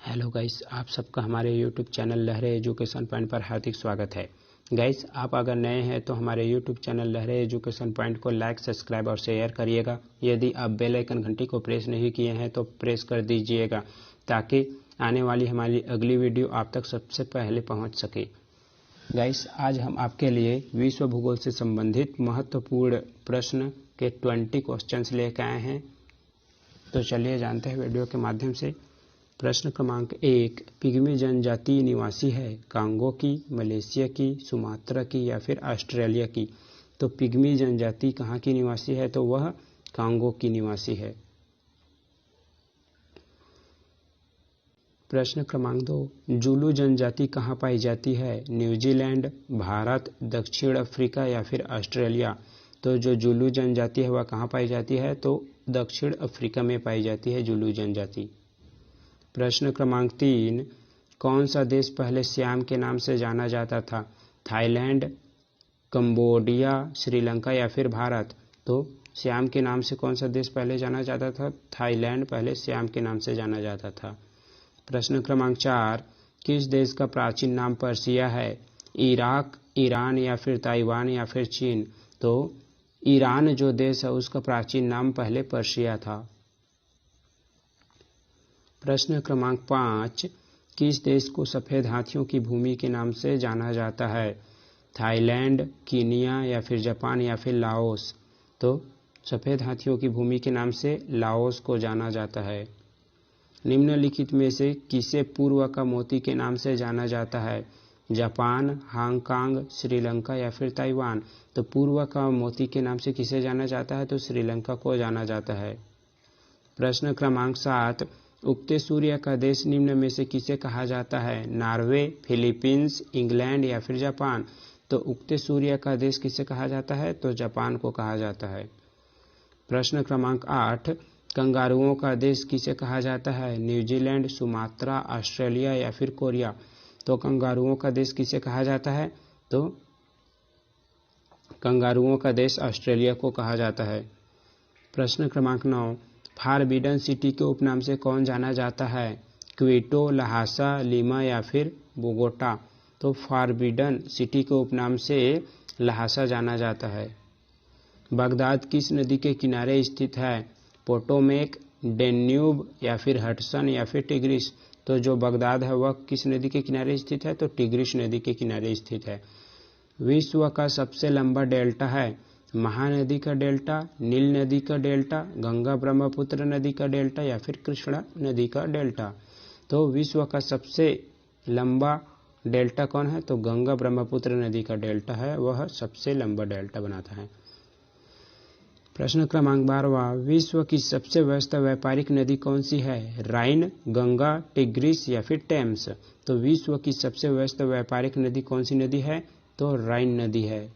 Hello guys, आप सबका हमारे यूट्यूब चैनल लहरे एजुकेशन पॉइंट पर हार्दिक स्वागत है। गाइस, आप अगर नए हैं तो हमारे यूट्यूब चैनल लहरे एजुकेशन पॉइंट को लाइक, सब्सक्राइब और शेयर करिएगा। यदि आप बेल आइकन घंटी को प्रेस नहीं किए हैं तो प्रेस कर दीजिएगा ताकि आने वाली हमारी अगली वीडियो आप तक सबसे पहले पहुंच सके। गाइस, आज हम आपके लिए विश्व भूगोल से संबंधित महत्वपूर्ण प्रश्न के 20 क्वेश्चंस लेकर आए हैं। तो चलिए जानते हैं वीडियो के माध्यम से। प्रश्न क्रमांक 1, पिग्मी जनजाति निवासी है कांगो की, मलेशिया की, सुमात्रा की या फिर ऑस्ट्रेलिया की। तो पिग्मी जनजाति कहाँ की निवासी है? तो वह कांगो की निवासी है। प्रश्न क्रमांक 2, जुलू जनजाति कहाँ पाई जाती है? न्यूजीलैंड, भारत, दक्षिण अफ्रीका या फिर ऑस्ट्रेलिया। तो जो जुलू जनजाति है वह कहाँ पाई जाती है? तो दक्षिण अफ्रीका में पाई जाती है जुलू जनजाति। प्रश्न क्रमांक 3, कौन सा देश पहले सियाम के नाम से जाना जाता था? थाईलैंड, कंबोडिया, श्रीलंका या फिर भारत। तो सियाम के नाम से कौन सा देश पहले जाना जाता था? थाईलैंड पहले सियाम के नाम से जाना जाता था। प्रश्न क्रमांक 4, किस देश का प्राचीन नाम पर्शिया है? इराक, ईरान या फिर ताइवान या फिर चीन। तो ईरान जो देश है उसका प्राचीन नाम पहले पर्शिया था। प्रश्न क्रमांक 5, किस देश को सफ़ेद हाथियों की भूमि के नाम से जाना जाता है? थाईलैंड, कीनिया या फिर जापान या फिर लाओस। तो सफ़ेद हाथियों की भूमि के नाम से लाओस को जाना जाता है। निम्नलिखित में से किसे पूर्व का मोती के नाम से जाना जाता है? जापान, हांगकांग, श्रीलंका या फिर ताइवान। तो पूर्व का मोती के नाम से किसे जाना जाता है? तो श्रीलंका को जाना जाता है। प्रश्न क्रमांक 7, उगते सूर्य का देश निम्न में से किसे कहा जाता है? नॉर्वे, फिलीपींस, इंग्लैंड या फिर जापान। तो उगते सूर्य का देश किसे कहा जाता है? तो जापान को कहा जाता है। प्रश्न क्रमांक 8, कंगारुओं का देश किसे कहा जाता है? न्यूजीलैंड, सुमात्रा, ऑस्ट्रेलिया या फिर कोरिया। तो कंगारुओं का देश किसे कहा जाता है? तो कंगारुओं का देश ऑस्ट्रेलिया को कहा जाता है। प्रश्न क्रमांक 9, फारबिडन सिटी के उपनाम से कौन जाना जाता है? क्विटो, लहासा, लीमा या फिर बोगोटा। तो फारबिडन सिटी के उपनाम से लहासा जाना जाता है। बगदाद किस नदी के किनारे स्थित है? पोटोमेक, डेन्यूब या फिर हडसन या फिर टिग्रिस। तो जो बगदाद है वह किस नदी के किनारे स्थित है? तो टिग्रिस नदी के किनारे स्थित है। विश्व का सबसे लंबा डेल्टा है? महानदी का डेल्टा, नील नदी का डेल्टा, गंगा ब्रह्मपुत्र नदी का डेल्टा या फिर कृष्णा नदी का डेल्टा। तो विश्व का सबसे लंबा डेल्टा कौन है? तो गंगा ब्रह्मपुत्र नदी का डेल्टा है, वह सबसे लंबा डेल्टा बनाता है। प्रश्न क्रमांक 12, विश्व की सबसे व्यस्त व्यापारिक नदी कौन सी है? राइन, गंगा, टिग्रिस या फिर टेम्स। तो विश्व की सबसे व्यस्त व्यापारिक नदी कौन सी नदी है? तो राइन नदी है।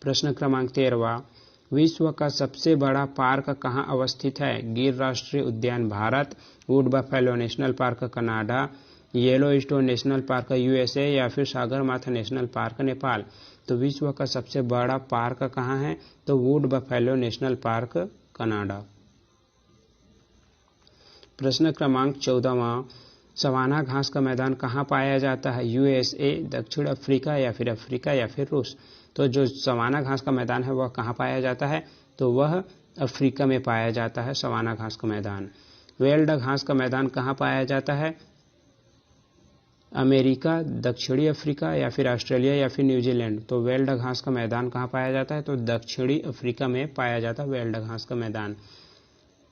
प्रश्न क्रमांक 13, विश्व का सबसे बड़ा पार्क कहाँ अवस्थित है? गिर राष्ट्रीय उद्यान Bharat, would buffalo national park Canada, Yellowstone national park USA या फिर सागरमाथा नेशनल पार्क नेपाल। तो विश्व का सबसे बड़ा पार्क कहाँ है? तो would buffalo national park Canada. प्रश्न क्रमांक 14, सवाना घास का मैदान कहाँ पाया जाता है? यूएसए, दक्षिण अफ्रीका या फिर अफ्रीका या फिर रूस। तो जो सवाना घास का मैदान है वह कहाँ पाया जाता है? तो वह अफ्रीका में पाया जाता है सवाना घास का मैदान। वेल्ड घास का मैदान कहाँ पाया जाता है? अमेरिका, दक्षिणी अफ्रीका या फिर ऑस्ट्रेलिया या फिर न्यूजीलैंड। तो वेल्ड घास का मैदान कहाँ पाया जाता है? तो दक्षिणी अफ्रीका में पाया जाता है वेल्ड घास का मैदान।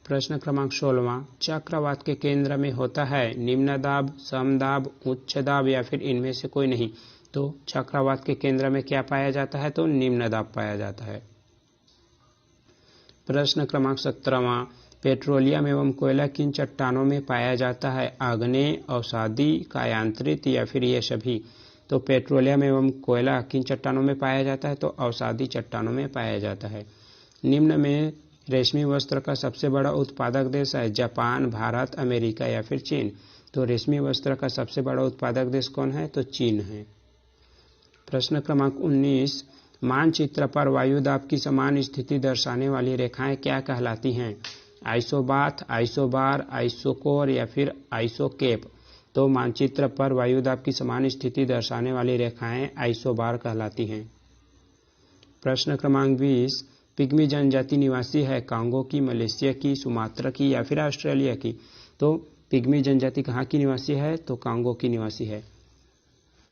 प्रश्न क्रमांक 16, चक्रवात के केंद्र में होता है निम्न दाब, समदाब, उच्च दाब या फिर इनमें से कोई नहीं। तो चक्रवात के केंद्र में क्या पाया जाता है? तो निम्न दाब पाया जाता है। प्रश्न क्रमांक 17, पेट्रोलियम एवं कोयला किन चट्टानों में पाया जाता है? आग्नेय, अवसादी, कायांतरित या फिर ये सभी। तो पेट्रोलियम एवं कोयला किन चट्टानों में पाया जाता है? तो अवसादी चट्टानों में पाया जाता है। निम्न में रेशमी वस्त्र का सबसे बड़ा उत्पादक देश है? जापान, भारत, अमेरिका या फिर चीन। तो रेशमी वस्त्र का सबसे बड़ा उत्पादक देश कौन है? तो चीन है। प्रश्न क्रमांक 19, मानचित्र पर वायुदाब की समान स्थिति दर्शाने वाली रेखाएं क्या कहलाती हैं? आइसोबाथ, आइसोबार, आइसोकोर या फिर आइसोकेप। तो मानचित्र पर वायुदाब की समान स्थिति दर्शाने वाली रेखाएं आइसोबार कहलाती हैं। प्रश्न क्रमांक 20, पिग्मी जनजाति निवासी है कांगो की, मलेशिया की, सुमात्रा की या फिर ऑस्ट्रेलिया की। तो पिग्मी जनजाति कहाँ की निवासी है? तो कांगो की निवासी है।